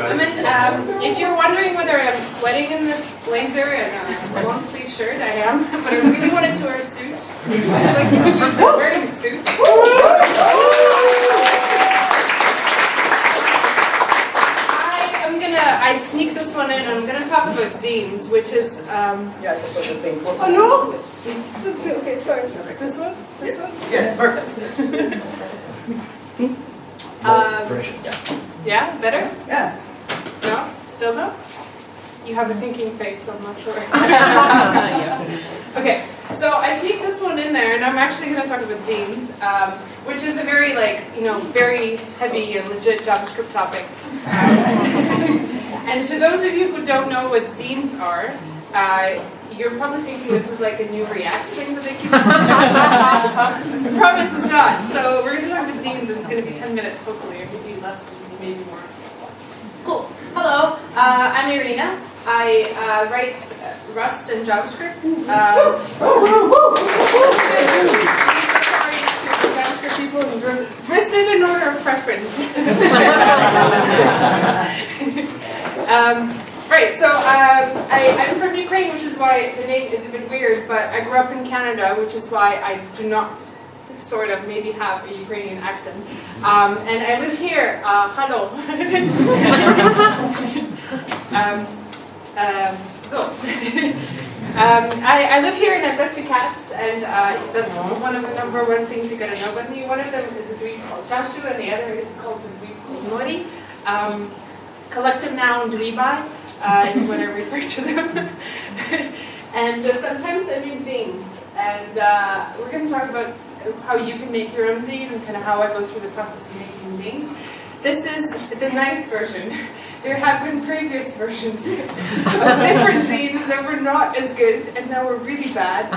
If you're wondering whether I'm sweating in this blazer and a long sleeve shirt, I am, but I really wanted to wear a suit. I like the suits, I'm wearing a suit. I sneak this one in, and I'm going to talk about zines, which is... Yeah, I suppose the thing. Oh, no? Okay, sorry. This one? This one? Yes, perfect. Yeah, better? Yes. No? Still no? You have a thinking face, so I'm not sure. Okay, so I sneak this one in there, and I'm actually going to talk about zines, which is a very, very heavy and legit JavaScript topic. And to those of you who don't know what zines are, you're probably thinking this is like a new React thing that they keep on. I promise it's not. So we're going to talk about zines, and it's going to be 10 minutes, hopefully, or maybe less, maybe more. Cool. Hello, I'm Irina. I write Rust and JavaScript. JavaScript people who's listed in order of preference. Right, so I'm from Ukraine, which is why the name is a bit weird, but I grew up in Canada, which is why I do not sort of maybe have a Ukrainian accent. And I live here, hello. I live here and I've got 2 cats, and that's one of the #1 things you gotta know about me. One of them is a dweeb called Jashu, and the other is called a dweeb called Nori. Collective noun dweebi is what I refer to them. And sometimes I make zines, and we're going to talk about how you can make your own zine and kind of how I go through the process of making zines. This is the nice version. There have been previous versions of different zines that were not as good and that were really bad.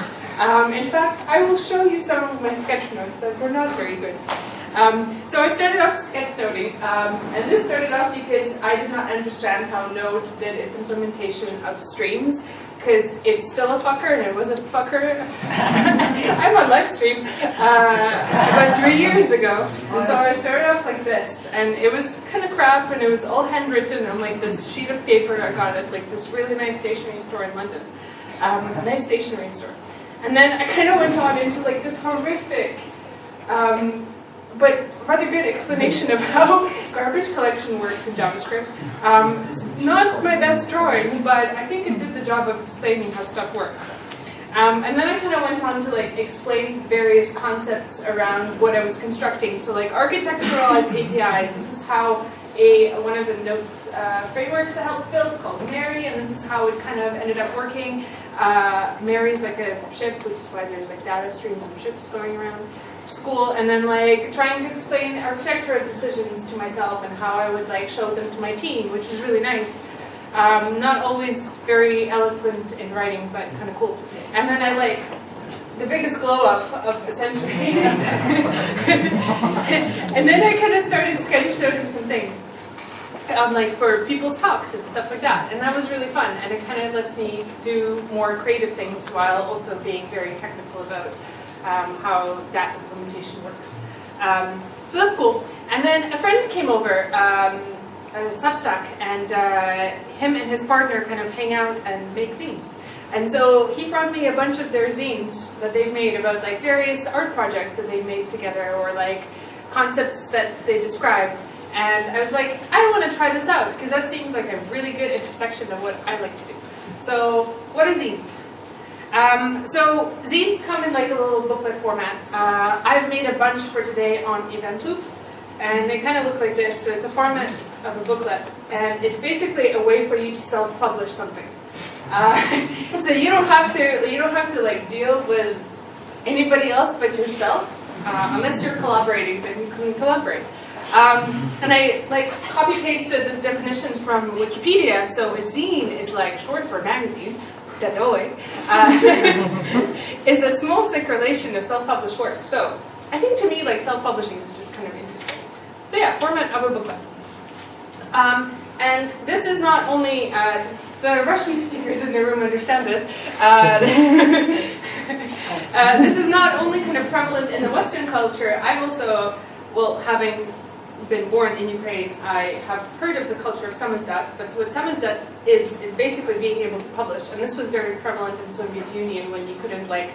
In fact, I will show you some of my sketch notes that were not very good. So I started off sketchnoting, and this started off because I did not understand how Node did its implementation of streams, because it's still a fucker, and it was a fucker. I'm on live stream about 3 years ago, and so I started off like this, and it was kind of crap, and it was all handwritten on like this sheet of paper I got at like this really nice stationery store in London, a nice stationery store. And then I kind of went on into like this horrific, but rather good explanation of how garbage collection works in JavaScript. It's not my best drawing, but I think it did the job of explaining how stuff works. And then I kind of went on to like explain various concepts around what I was constructing. So like architectural APIs, this is how one of the Node frameworks I helped build called Mary, and this is how it kind of ended up working. Mary is like a ship, which is why there's like data streams of ships going around school, and then like trying to explain architectural decisions to myself and how I would like show them to my team, which was really nice. Not always very eloquent in writing, but kind of cool. And then I like the biggest glow up of the century. And then I kind of started sketchnoting some things, like for people's talks and stuff like that, and that was really fun. And it kind of lets me do more creative things while also being very technical about how that implementation works. So that's cool. And then a friend came over, Substack, and him and his partner kind of hang out and make zines. And so he brought me a bunch of their zines that they've made about like various art projects that they've made together, or like concepts that they described. And I was like, I want to try this out, because that seems like a really good intersection of what I like to do. So what are zines? So zines come in like a little booklet format. I've made a bunch for today on Eventloop, and they kind of look like this. So it's a format of a booklet, and it's basically a way for you to self-publish something. So you don't have to like deal with anybody else but yourself, unless you're collaborating. Then you can collaborate. And I like copy pasted this definition from Wikipedia. So a zine is like short for magazine. Is a small circulation of self-published work. So I think to me, like self-publishing is just kind of interesting. So yeah, format of a booklet. And this is not only the Russian speakers in the room understand this. This is not only kind of prevalent in the Western culture. I'm also, well, having been born in Ukraine, I have heard of the culture of samizdat, but what samizdat is basically being able to publish, and this was very prevalent in Soviet Union when you couldn't like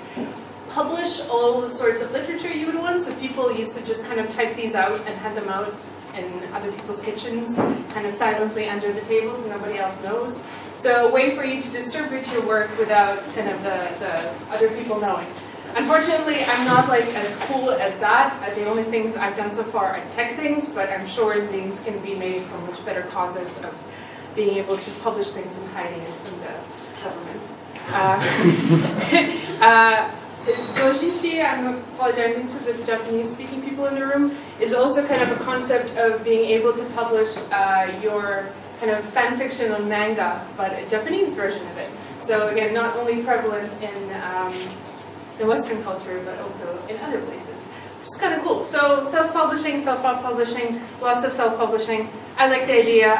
publish all the sorts of literature you would want, so people used to just kind of type these out and hand them out in other people's kitchens, kind of silently under the table so nobody else knows. So a way for you to distribute your work without kind of the other people knowing. Unfortunately, I'm not like as cool as that. The only things I've done so far are tech things, but I'm sure zines can be made for much better causes of being able to publish things and hiding it from the government. Dojinshi, I'm apologizing to the Japanese-speaking people in the room, is also kind of a concept of being able to publish your kind of fan fiction on manga, but a Japanese version of it. So again, not only prevalent in the Western culture, but also in other places, which is kind of cool. So self-publishing, self-publishing, lots of self-publishing. I like the idea.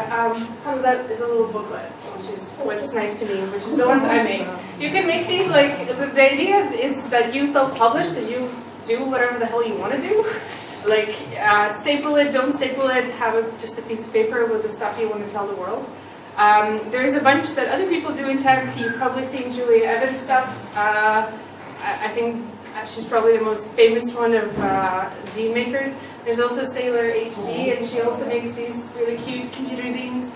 Comes out as a little booklet, which is what's nice to me, which is the ones I make. You can make these like, the idea is that you self-publish, so you do whatever the hell you want to do. Like staple it, don't staple it, have just a piece of paper with the stuff you want to tell the world. There's a bunch that other people do in tech. You've probably seen Julia Evans' stuff. I think she's probably the most famous one of zine makers. There's also Sailor HD, and she also makes these really cute computer zines.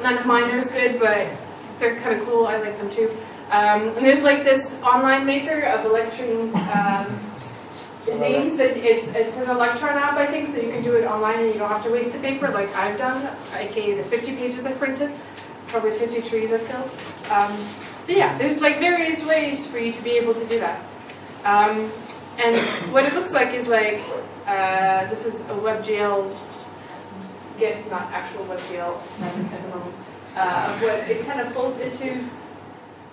None of mine are as good, but they're kind of cool. I like them too. And there's like this online maker of Electron zines that it's an Electron app, I think, so you can do it online and you don't have to waste the paper like I've done, aka the 50 pages I printed, probably 50 trees I've killed. But yeah, there's like various ways for you to be able to do that. And what it looks like is like, this is a WebGL GIF, not actual WebGL at the moment, what it kind of folds into.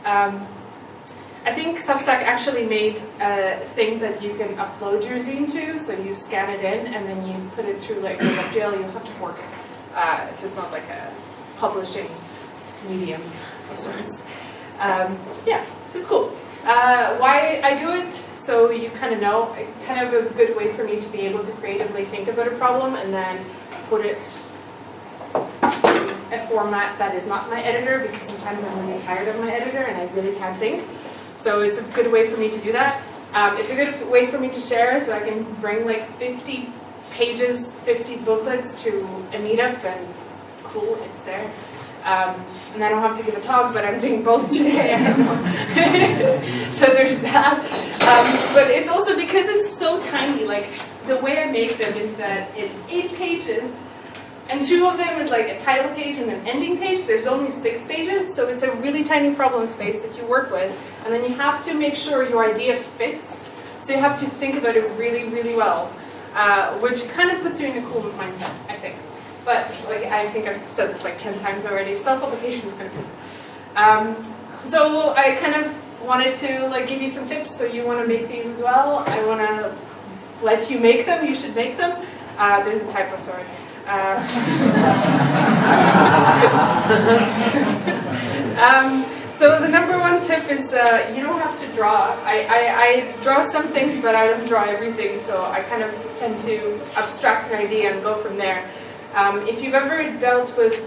I think Substack actually made a thing that you can upload your zine to, so you scan it in and then you put it through like WebGL, you'll have to fork it. So it's not like a publishing medium of sorts. Yeah, so it's cool. Why I do it, so you kind of know, kind of a good way for me to be able to creatively think about a problem and then put it in a format that is not my editor, because sometimes I'm really tired of my editor and I really can't think. So it's a good way for me to do that. It's a good way for me to share, so I can bring like 50 pages, 50 booklets to a meetup, and cool, it's there. And I don't have to give a talk, but I'm doing both today, I don't know. So there's that. But it's also because it's so tiny, like the way I make them is that it's 8 pages, and 2 of them is like a title page and an ending page. There's only 6 pages, so it's a really tiny problem space that you work with. And then you have to make sure your idea fits, so you have to think about it really, really well, which kind of puts you in a cool mindset, I think. But like I think I've said this like 10 times already, self-publication is kind of cool. So I kind of wanted to like give you some tips, so you want to make these as well. I want to let you make them, you should make them. There's a typo, sorry. So the number 1 tip is you don't have to draw. I draw some things, but I don't draw everything, so I kind of tend to abstract an idea and go from there. If you've ever dealt with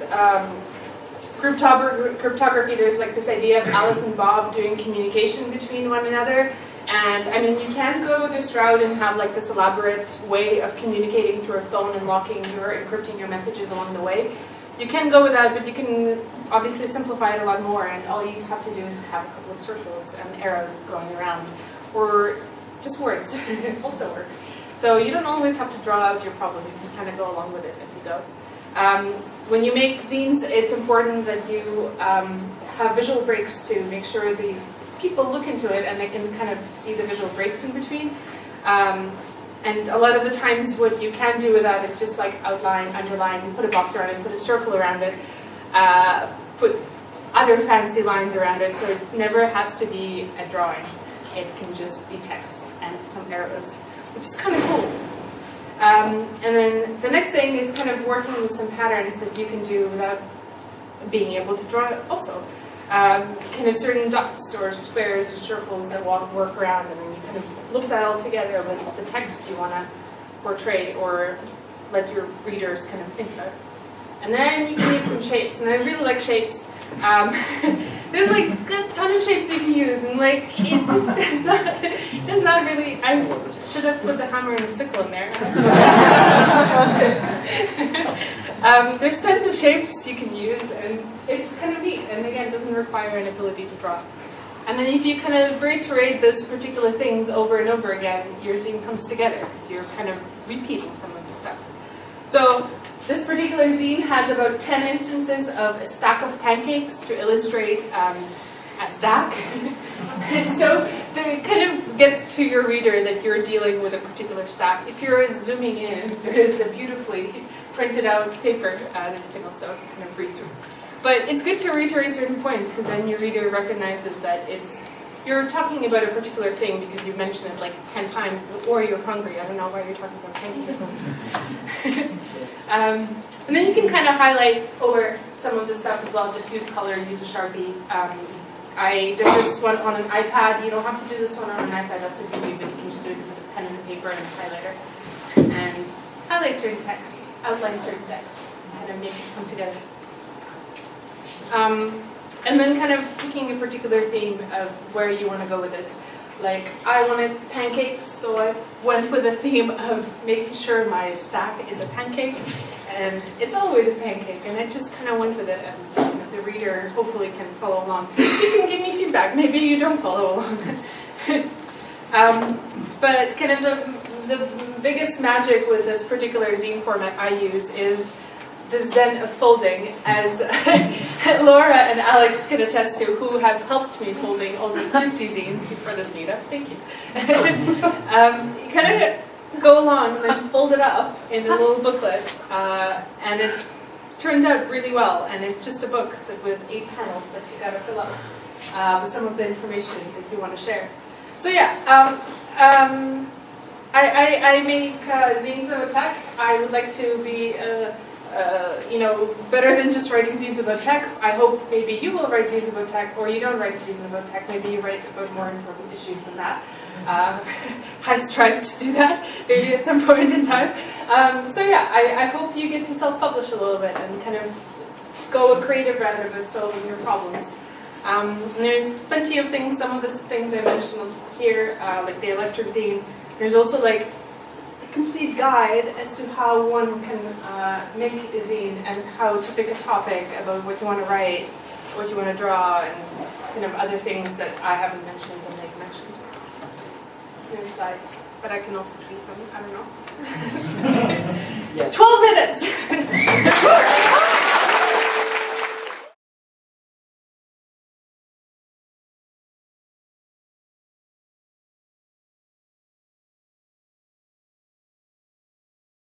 cryptography, there's like this idea of Alice and Bob doing communication between one another. And I mean, you can go this route and have like this elaborate way of communicating through a phone and encrypting your messages along the way. You can go with that, but you can obviously simplify it a lot more, and all you have to do is have a couple of circles and arrows going around, or just words also work. So you don't always have to draw out your problem, you can kind of go along with it as you go. When you make zines, it's important that you have visual breaks to make sure the people look into it and they can kind of see the visual breaks in between. And a lot of the times what you can do with that is just like outline, underline, put a box around it, put a circle around it, put other fancy lines around it, so it never has to be a drawing. It can just be text and some arrows, which is kind of cool. And then the next thing is kind of working with some patterns that you can do without being able to draw it also. Kind of certain dots or squares or circles that work around, and then you kind of look that all together with the text you want to portray, or let your readers kind of think about it. And then you can use some shapes, and I really like shapes. There's like a ton of shapes you can use, and like it does not really. I should have put the hammer and the sickle in there. There's tons of shapes you can use, and it's kind of neat. And again, it doesn't require an ability to draw. And then if you kind of reiterate those particular things over and over again, your zine comes together because you're kind of repeating some of the stuff. So this particular zine has about 10 instances of a stack of pancakes to illustrate a stack. And so it kind of gets to your reader that you're dealing with a particular stack. If you're zooming in, there is a beautifully printed out paper that you can also kind of read through. But it's good to reiterate certain points because then your reader recognizes that you're talking about a particular thing because you've mentioned it like 10 times, or you're hungry. I don't know why you're talking about pancakes. And then you can kind of highlight over some of the stuff as well. Just use color, use a Sharpie. I did this one on an iPad. You don't have to do this one on an iPad. That's a beauty, but you can just do it with a pen and a paper and a highlighter. And highlight certain texts, outline certain texts, and kind of make it come together. And then kind of picking a particular theme of where you want to go with this. Like, I wanted pancakes, so I went with a theme of making sure my stack is a pancake, and it's always a pancake, and I just kind of went with it, and the reader hopefully can follow along. You can give me feedback, maybe you don't follow along. But kind of the biggest magic with this particular zine format I use is the zen of folding, as Laura and Alex can attest to, who have helped me folding all these 50 zines before this meetup. Thank you. You kind of go along and then fold it up in a little booklet, and it turns out really well. And it's just a book with 8 panels that you got to fill out with some of the information that you want to share. So yeah, I make zines about tech. I would like to be better than just writing zines about tech. I hope maybe you will write zines about tech, or you don't write zines about tech. Maybe you write about more important issues than that. I strive to do that, maybe at some point in time. So yeah, I hope you get to self-publish a little bit and kind of go a creative route about solving your problems. And there's plenty of things, some of the things I mentioned here, like the electric zine. There's also like complete guide as to how one can make a zine and how to pick a topic about what you want to write, what you want to draw, and kind of other things that I haven't mentioned and they've mentioned. No slides, but I can also tweet them. I don't know. 12 minutes!